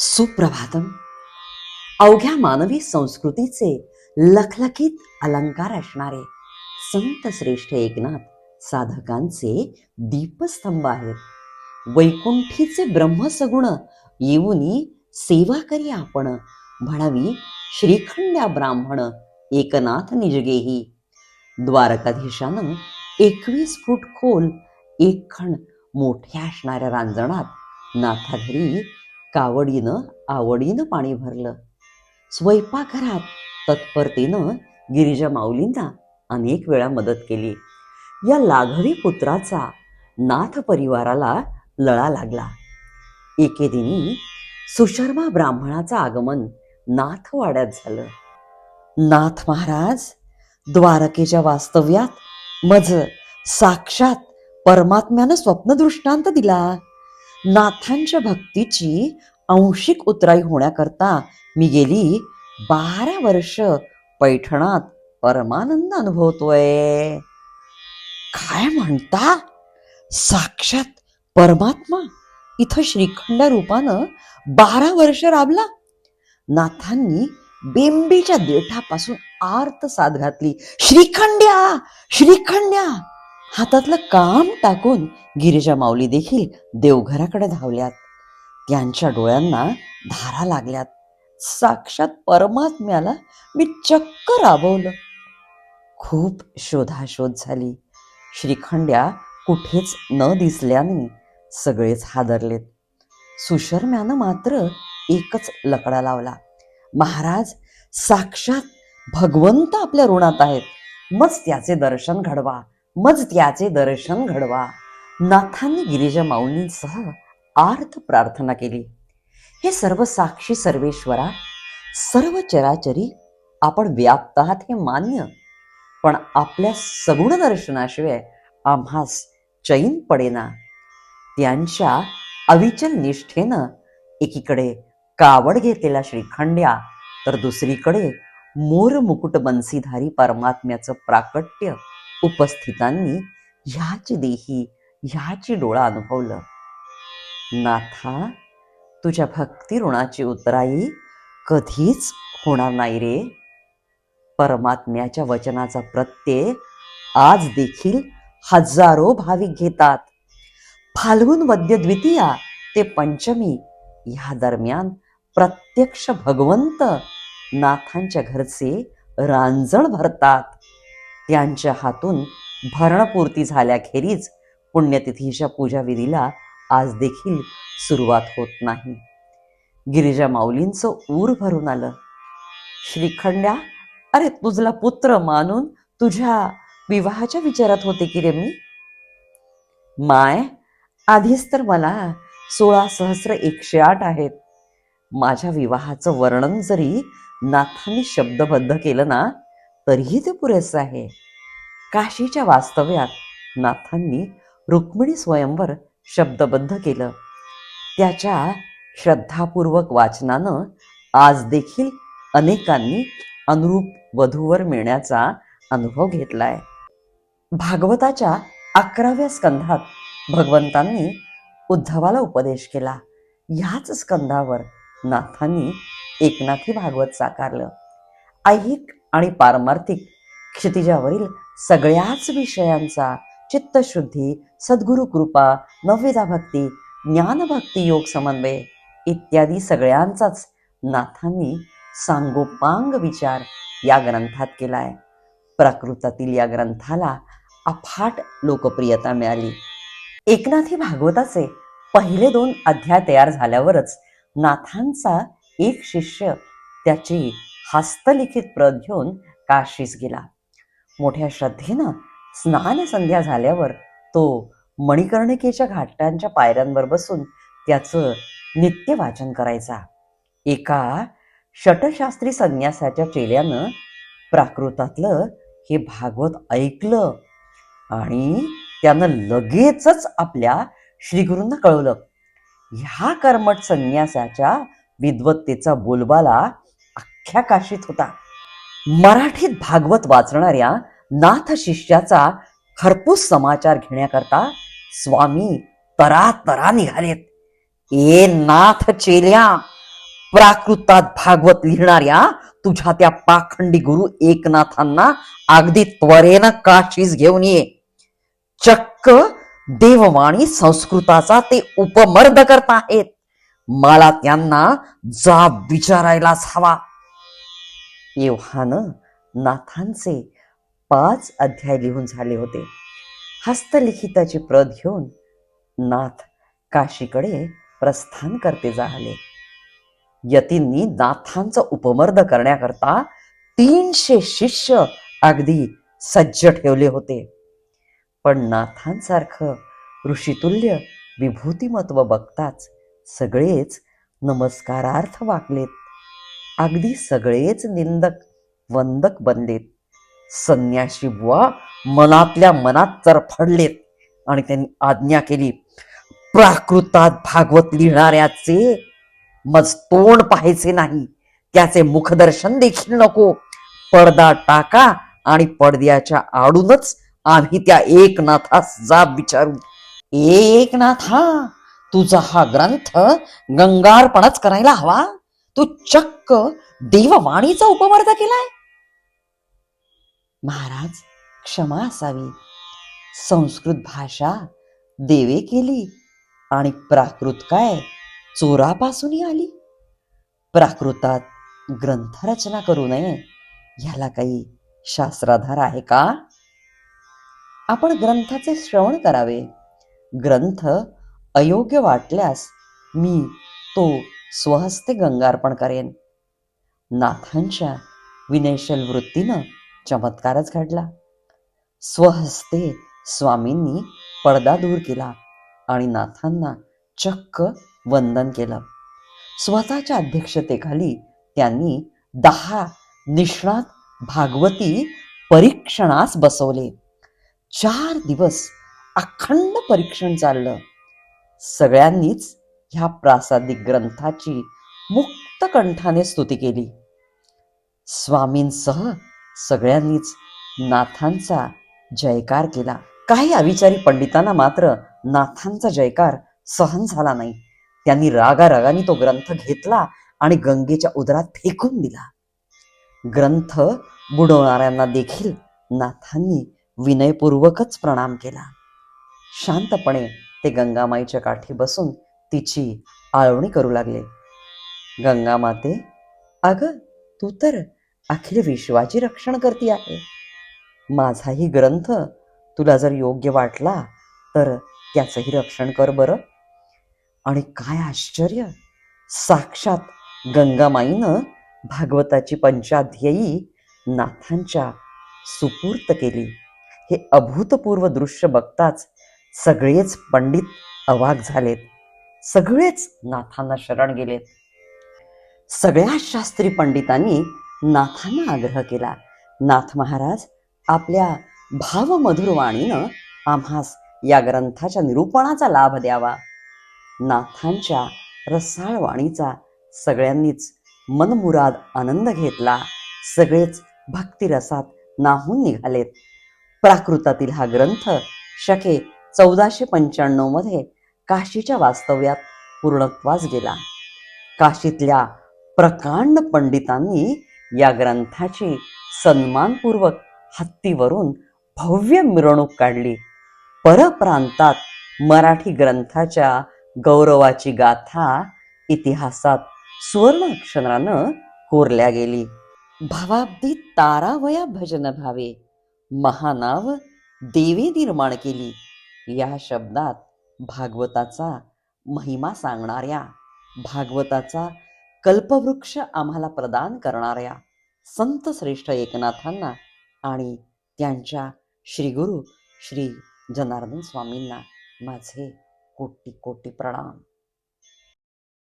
सुप्रभातम. अवघ्या मानवी संस्कृतीचे लखलखीत अलंकार असणारे संत श्रेष्ठ एकनाथ साधकांचे दीपस्तंभ आहेत. वैकुंठीचे ब्रह्मसगुण येऊनी सेवा करी आपण, म्हणावी श्रीखंड्या ब्राह्मण एकनाथ निजगेही. द्वारकाधीशानं 21 फूट खोल एक खण मोठ्या असणाऱ्या रांजणात नाथाघरी कावडीनं आवडीनं पाणी भरलं. स्वयंपाकघरात तत्परतेनं गिरिजा माऊलींना अनेक वेळा मदत केली. या लाघवी पुत्राचा नाथ परिवाराला लळा लागला. एके दिनी सुशर्मा ब्राह्मणाचं आगमन नाथवाड्यात झालं. नाथ महाराज द्वारकेच्या वास्तव्यात मज साक्षात परमात्म्यानं स्वप्नदृष्टांत दिला. नाथांच्या भक्तीची अंशिक उतराई होण्याकरता मी गेली 12 वर्ष पैठणात परमानंद अनुभवतोय. काय म्हणता? साक्षात परमात्मा इथं श्रीखंड रूपानं 12 वर्ष राबला. नाथांनी बेंबीच्या देठापासून आर्त साद घातली, श्रीखंड्या श्रीखंड्या. हातातलं काम टाकून गिरिजा माऊली देखील देवघराकडे धावल्यात. त्यांच्या डोळ्यांना धारा लागल्यात. साक्षात परमात्म्याला मी चक्क राबवलं. खूप शोधाशोध झाली. श्रीखंड्या कुठेच न दिसल्याने सगळेच हादरलेत. सुशर्म्यानं मात्र एकच लकडा लावला, महाराज साक्षात भगवंत आपल्या ऋणात आहेत, मज त्याचे दर्शन घडवा, मज त्याचे दर्शन घडवा. नाथांनी गिरिजा माऊलींसह आर्त प्रार्थना केली. हे सर्व साक्षी सर्वेश्वरा, सर्व चराचरी आपण व्याप्त आहात हे मान्य, पण आपल्या सगुण दर्शनाशिवाय आम्हास चैन पडेना. त्यांच्या अविचल निष्ठेनं एकीकडे कावड घेतलेला श्रीखंड्या तर दुसरीकडे मोर मुकुट बंसीधारी परमात्म्याचं प्राकट्य उपस्थितांनी ह्याची देही ह्याची डोळा अनुभवलं. नाथा, तुझ्या भक्ती ऋणाची उतराई कधीच होणार नाही रे. परमात्म्याच्या वचनाचा प्रत्यय आज देखील हजारो भाविक घेतात. फाल्गुन वद्य द्वितीया ते पंचमी या दरम्यान प्रत्यक्ष भगवंत नाथांच्या घरचे रांजण भरतात. त्यांच्या हातून भरणपूर्ती झाल्याखेरीज पुण्यतिथीच्या पूजाविधीला आज देखील सुरुवात होत नाही. गिरिजा माऊलींचं ऊर भरून आलं. श्रीखंड्या, अरे तुझला पुत्र मानून तुझ्या विवाहाच्या विचारात होते की रे मी. माय, आधीच तर मला 16,108 आहेत. माझ्या विवाहाचं वर्णन जरी नाथांनी शब्दबद्ध केलं ना तरीही ते पुरेसं आहे. काशीच्या वास्तव्यात नाथांनी रुक्मिणी स्वयंवर शब्दबद्ध केलं. त्याच्या श्रद्धापूर्वक वाचनानं आज देखील अनेकांनी अनुरूप वधूवर मिळण्याचा अनुभव घेतलाय. भागवताच्या 11व्या स्कंधात भगवंतांनी उद्धवाला उपदेश केला. ह्याच स्कंधावर नाथांनी एकनाथी भागवत साकारलं. ऐहिक आणि पारमार्थिक क्षितिजावरील सगळ्याच विषयांचा चित्तशुद्धी, सद्गुरु कृपा, नवविधा भक्ती, ज्ञानभक्ती योग समन्वय इत्यादी सगळ्यांचाच नाथांनी सांगोपांग विचार या ग्रंथात केलाय. प्राकृतातील या ग्रंथाला अफाट लोकप्रियता मिळाली. एकनाथी भागवताचे पहिले 2 अध्याय तयार झाल्यावरच नाथांचा एक शिष्य त्याची हस्तलिखित प्रत घेऊन काशीस गेला. मोठ्या श्रद्धेनं स्नान संध्या झाल्यावर तो मणिकर्णिकेच्या घाटांच्या पायऱ्यांवर बसून त्याचं नित्य वाचन करायचा. एका षटशास्त्री संन्यासाच्या चेल्यानं प्राकृतातलं हे भागवत ऐकलं आणि त्यानं लगेचच आपल्या श्रीगुरूंना कळवलं. ह्या कर्मठ संन्यासाच्या विद्वत्तेचा बोलबाला अख्ख्या काशीत होता. मराठीत भागवत वाचणाऱ्या नाथ शिष्याचा खरपूस समाचार घेण्याकरता स्वामी तरातरा निघालेत. ए नाथ चेल्या, प्राकृतात भागवत लिहिणाऱ्या तुझ्या त्या पाखंडी गुरु एकनाथांना अगदी त्वरेनं काशीस घेऊन ये. चक्क देववाणी संस्कृताचा ते उपमर्द करत आहेत. मला त्यांना जाब विचारायलाच हवा. एव्हानं नाथांचे 5 अध्याय लिहून झाले होते. हस्तलिखिताची प्रत घेऊन नाथ काशीकडे प्रस्थान करते झाले. यतींनी नाथांचं उपमर्द करण्याकरता 300 शिष्य अगदी सज्ज ठेवले होते. पण नाथांसारखं ऋषितुल्य विभूतिमत्व बघताच सगळेच नमस्कारार्थ वाकलेत. अगदी सगळेच निंदक वंदक बनलेत. संन्याशी बुवा मनातल्या मनात तरफडलेत आणि त्यांनी आज्ञा केली, प्राकृतात भागवत लिहिणाऱ्याचे मज तोंड पाहायचे नाही, त्याचे मुखदर्शन देखील नको. पडदा टाका आणि पडद्याच्या आडूनच आम्ही त्या एकनाथास जाब विचारू. एकनाथा, तुझा हा ग्रंथ गंगार्पणच करायला हवा. तू चक्क देववाणीचा उपमर्द केलाय. महाराज, क्षमा असावी. संस्कृत भाषा देवे केली आणि प्राकृत काय चोरापासूनही आली. प्राकृतात ग्रंथरचना करू नये ह्याला काही शास्त्राधार आहे का? आपण ग्रंथाचे श्रवण करावे. ग्रंथ अयोग्य वाटल्यास मी तो स्वहस्ते गंगार्पण करेन. नाथांच्या विनयशील वृत्तीनं चमत्कारच घडला. स्वहस्ते स्वामींनी पडदा दूर केला आणि नाथांना चक्क वंदन केलं. स्वतःच्या अध्यक्षतेखाली त्यांनी 10 निष्णात भागवती परीक्षणास बसवले. 4 दिवस अखंड परीक्षण चाललं. सगळ्यांनीच ह्या प्रासादिक ग्रंथाची मुक्त कंठाने स्तुती केली. स्वामींसह सगळ्यांनीच नाथांचा जयकार केला. काही अविचारी पंडितांना मात्र नाथांचा जयकार सहन झाला नाही. त्यांनी रागारागाने तो ग्रंथ घेतला आणि गंगेच्या उदरात फेकून दिला. ग्रंथ बुडवणाऱ्यांना देखील नाथांनी विनयपूर्वकच प्रणाम केला. शांतपणे ते गंगामाईच्या काठी बसून तिची आळवणी करू लागले. गंगामाते, अगं तू तर अखिल विश्वाची रक्षण करती आहे. माझाही ग्रंथ तुला जर योग्य वाटला तर त्याचंही रक्षण कर बरं. आणि काय आश्चर्य, साक्षात गंगामाईनं भागवताची 5 नाथांच्या सुपूर्त केली. हे अभूतपूर्व दृश्य बघताच सगळेच पंडित अवाक झालेत. सगळेच नाथांना शरण गेलेत. सगळ्या शास्त्री पंडितांनी नाथांना आग्रह केला, नाथ महाराज, आपल्या भावमधुर वाणीनं आम्हास या ग्रंथाच्या निरूपणाचा लाभ द्यावा. नाथांच्या रसाळ वाणीचा सगळ्यांनीच मनमुराद आनंद घेतला. सगळेच भक्तिरसात न्हाऊन निघालेत. प्राकृतातील हा ग्रंथ शके 1495 मध्ये काशीच्या वास्तव्यात पूर्णत्वास गेला. काशीतल्या प्रकांड पंडितांनी या ग्रंथाची सन्मानपूर्वक हत्तीवरून भव्य मिरवणूक काढली. परप्रांतात मराठी ग्रंथाच्या गौरवाची गाथा इतिहासात सुवर्ण अक्षरानं कोरल्या गेली. भावाब्दी तारावया भजन भावे, महानाव देवे निर्माण केली. या शब्दात भागवताचा महिमा सांगणाऱ्या, भागवताचा कल्पवृक्ष आम्हाला प्रदान करणाऱ्या संत श्रेष्ठ एकनाथांना आणि त्यांच्या श्रीगुरु श्री जनार्दन स्वामींना माझे कोटी कोटी प्रणाम.